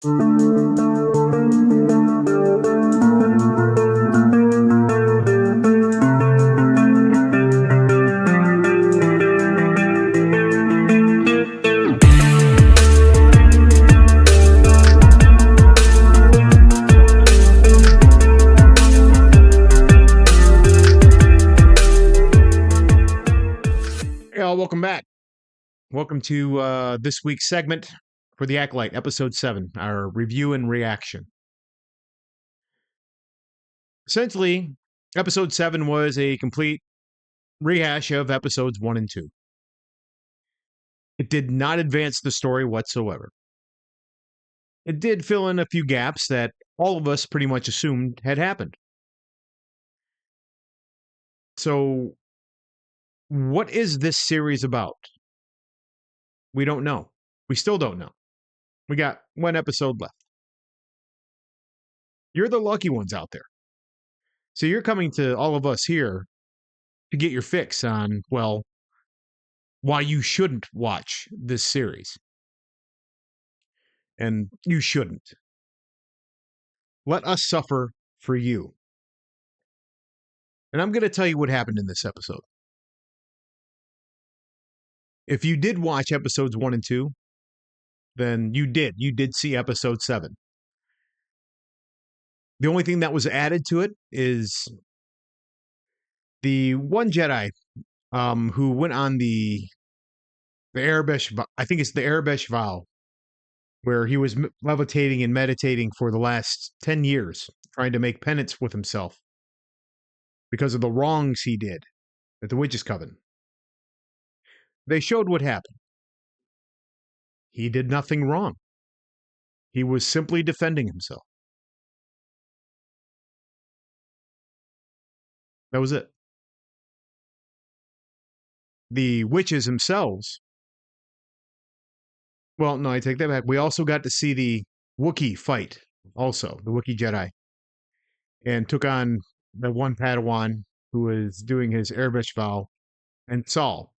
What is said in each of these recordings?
Welcome back. Welcome to this week's segment for the Acolyte, episode 7, our review and reaction. Essentially, episode 7 was a complete rehash of episodes 1 and 2. It did not advance the story whatsoever. It did fill in a few gaps that all of us pretty much assumed had happened. So, what is this series about? We don't know. We still don't know. We got one episode left. You're the lucky ones out there. So you're coming to all of us here to get your fix on, well, why you shouldn't watch this series. And you shouldn't. Let us suffer for you. And I'm going to tell you what happened in this episode. If you did watch episodes 1 and 2, then you did. You did see episode 7. The only thing that was added to it is the one Jedi who went on the Arabish, I think it's the Arabish vow, where he was levitating and meditating for the last 10 years, trying to make penance with himself because of the wrongs he did at the Witches' Coven. They showed what happened. He did nothing wrong. He was simply defending himself. That was it. The witches themselves, well, no, I take that back. We also got to see the Wookiee fight, also, the Wookiee Jedi, and took on the one Padawan who was doing his Arabish vow, and Saul.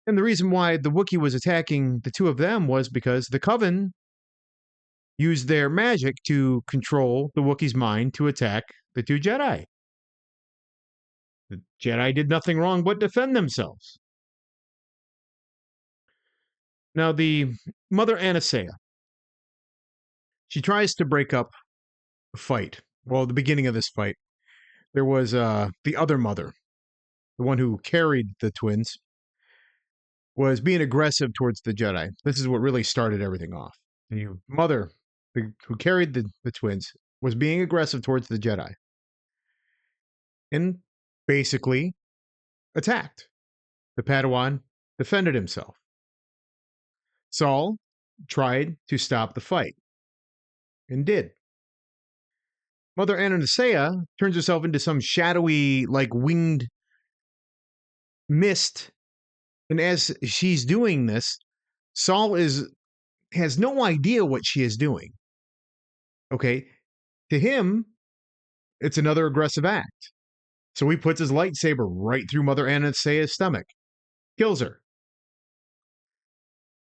And the reason why the Wookiee was attacking the two of them was because the Coven used their magic to control the Wookiee's mind to attack the two Jedi. The Jedi did nothing wrong but defend themselves. Now, the Mother Anastasia, she tries to break up the fight. Well, the beginning of this fight, there was the other mother, the one who carried the twins, was being aggressive towards the Jedi. This is what really started everything off. The mother, who carried the twins, was being aggressive towards the Jedi and basically attacked. The Padawan defended himself. Saul tried to stop the fight and did. Mother Anastasia turns herself into some shadowy, like winged mist. And as she's doing this, Saul has no idea what she is doing. Okay? To him, it's another aggressive act. So he puts his lightsaber right through Mother Anastasia's stomach, kills her.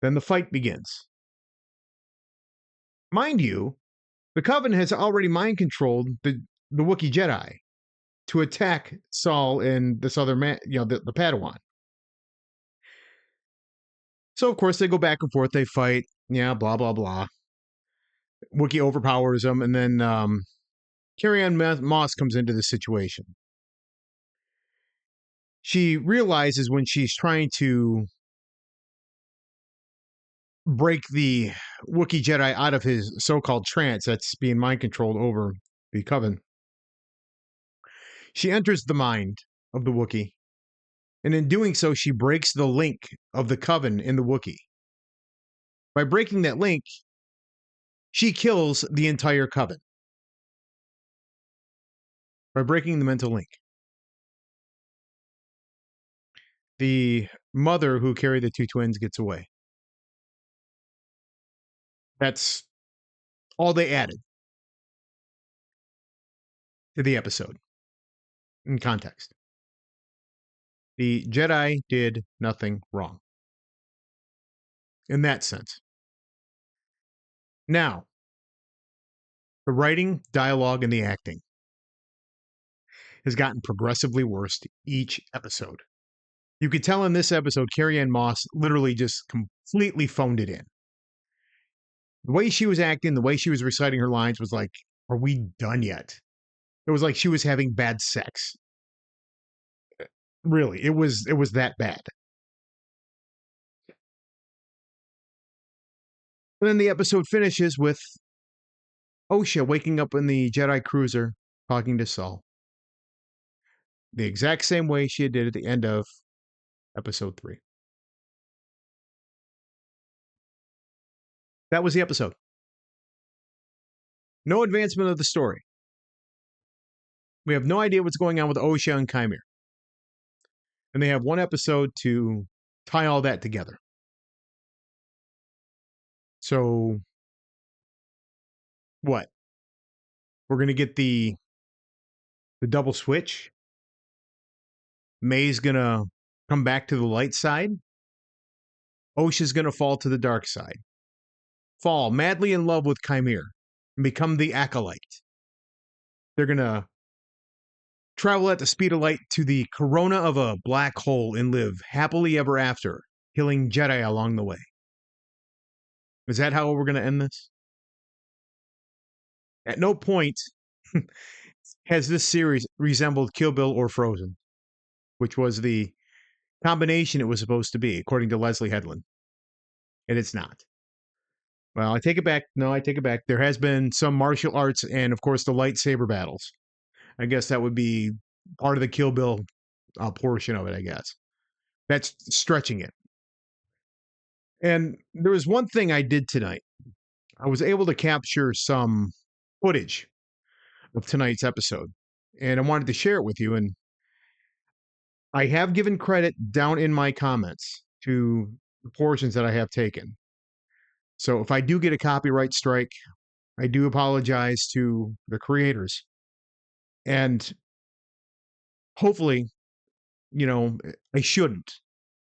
Then the fight begins. Mind you, the Coven has already mind controlled the Wookiee Jedi to attack Saul and this other man, the Padawan. So, of course, they go back and forth. They fight. Yeah, blah, blah, blah. Wookiee overpowers them. And then Carrie-Anne Moss comes into the situation. She realizes when she's trying to break the Wookiee Jedi out of his so-called trance that's being mind-controlled over the Coven, she enters the mind of the Wookiee. And in doing so, she breaks the link of the Coven in the Wookiee. By breaking that link, she kills the entire Coven. By breaking the mental link. The mother who carried the two twins gets away. That's all they added to the episode in context. The Jedi did nothing wrong. In that sense. Now, the writing, dialogue, and the acting has gotten progressively worse each episode. You could tell in this episode, Carrie Ann Moss literally just completely phoned it in. The way she was acting, the way she was reciting her lines was like, are we done yet? It was like she was having bad sex. Really, it was that bad. And then the episode finishes with Osha waking up in the Jedi cruiser talking to Saul. The exact same way she did at the end of episode 3. That was the episode. No advancement of the story. We have no idea what's going on with Osha and Chimera. And they have one episode to tie all that together. So, what? We're going to get the double switch. May's going to come back to the light side. Osha's going to fall to the dark side. Fall madly in love with Chimera and become the Acolyte. They're going to travel at the speed of light to the corona of a black hole and live happily ever after, killing Jedi along the way. Is that how we're going to end this? At no point has this series resembled Kill Bill or Frozen, which was the combination it was supposed to be, according to Leslie Headland. And it's not. Well, I take it back. No, I take it back. There has been some martial arts and, of course, the lightsaber battles. I guess that would be part of the Kill Bill portion of it, I guess. That's stretching it. And there was one thing I did tonight. I was able to capture some footage of tonight's episode, and I wanted to share it with you. And I have given credit down in my comments to the portions that I have taken. So if I do get a copyright strike, I do apologize to the creators. And hopefully, I shouldn't,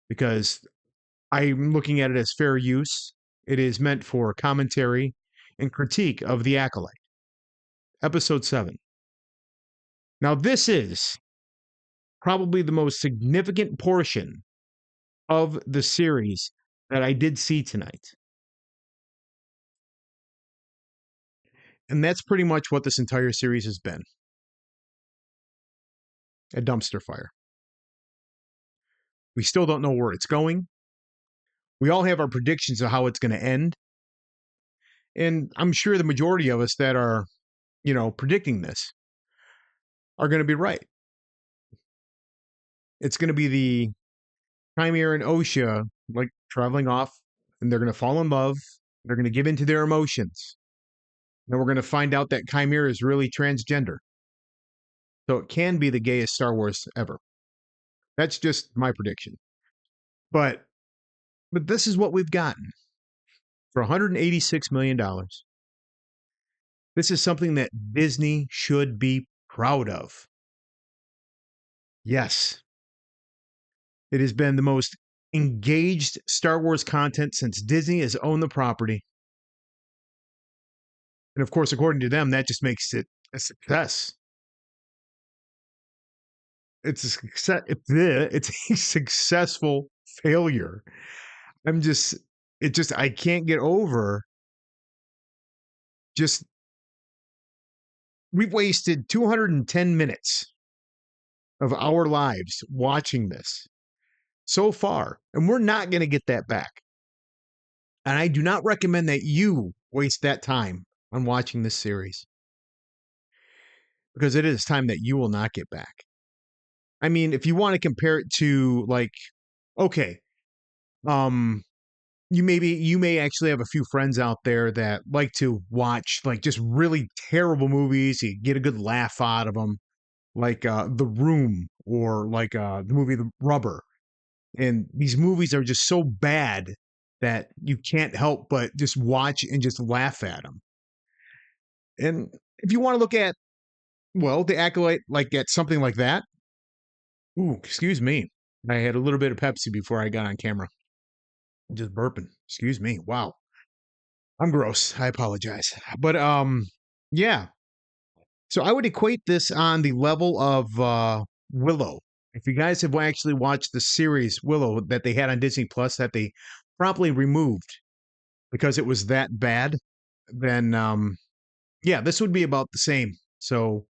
because I'm looking at it as fair use. It is meant for commentary and critique of The Acolyte. Episode 7. Now, this is probably the most significant portion of the series that I did see tonight. And that's pretty much what this entire series has been. A dumpster fire. We still don't know where it's going. We all have our predictions of how it's going to end. And I'm sure the majority of us that are, predicting this are going to be right. It's going to be the Chimera and Osha, like, traveling off, and they're going to fall in love. They're going to give into their emotions. And we're going to find out that Chimera is really transgender. So it can be the gayest Star Wars ever. That's just my prediction. But this is what we've gotten for $186 million. This is something that Disney should be proud of. Yes. It has been the most engaged Star Wars content since Disney has owned the property. And of course, according to them, that just makes it a success. It's a success. It's a successful failure. I can't get over. Just, we've wasted 210 minutes of our lives watching this so far, and we're not going to get that back. And I do not recommend that you waste that time on watching this series, because it is time that you will not get back. I mean, if you want to compare it to, like, okay, you may actually have a few friends out there that like to watch, like, just really terrible movies. You get a good laugh out of them, like The Room, or like the movie The Rubber. And these movies are just so bad that you can't help but just watch and just laugh at them. And if you want to look at, well, The Acolyte, like, at something like that. Ooh, excuse me. I had a little bit of Pepsi before I got on camera. Just burping. Excuse me. Wow. I'm gross. I apologize. But yeah. So I would equate this on the level of Willow. If you guys have actually watched the series Willow that they had on Disney Plus that they promptly removed because it was that bad, then yeah, this would be about the same. So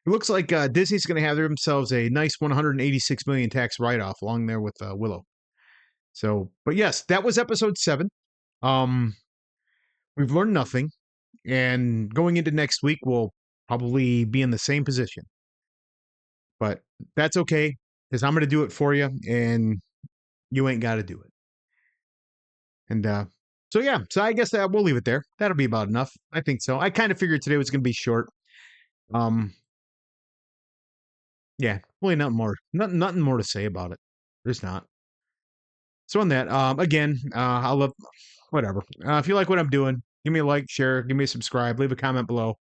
it looks like Disney's going to have themselves a nice 186 million tax write-off along there with Willow. So, but yes, that was episode 7. Um, we've learned nothing, and going into next week, we'll probably be in the same position. But that's okay, because I'm going to do it for you, and you ain't got to do it. And so yeah, so I guess that we'll leave it there. That'll be about enough. I think so. I kind of figured today was going to be short. Um, yeah, really nothing more to say about it. There's not. So on that, again, I'll love whatever. If you like what I'm doing, give me a like, share, give me a subscribe, leave a comment below.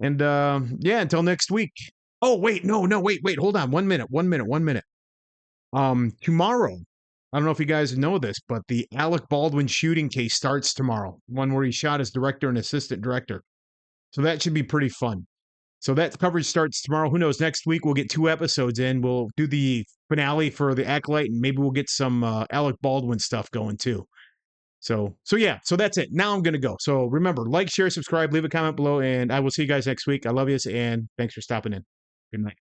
And yeah, until next week. Oh, wait, no, wait, hold on. 1 minute. Tomorrow, I don't know if you guys know this, but the Alec Baldwin shooting case starts tomorrow. One where he shot his director and assistant director. So that should be pretty fun. So that coverage starts tomorrow. Who knows? Next week we'll get 2 episodes in. We'll do the finale for the Acolyte, and maybe we'll get some Alec Baldwin stuff going too. So yeah, so that's it. Now I'm gonna go. So remember, like, share, subscribe, leave a comment below, and I will see you guys next week. I love you, and thanks for stopping in. Good night.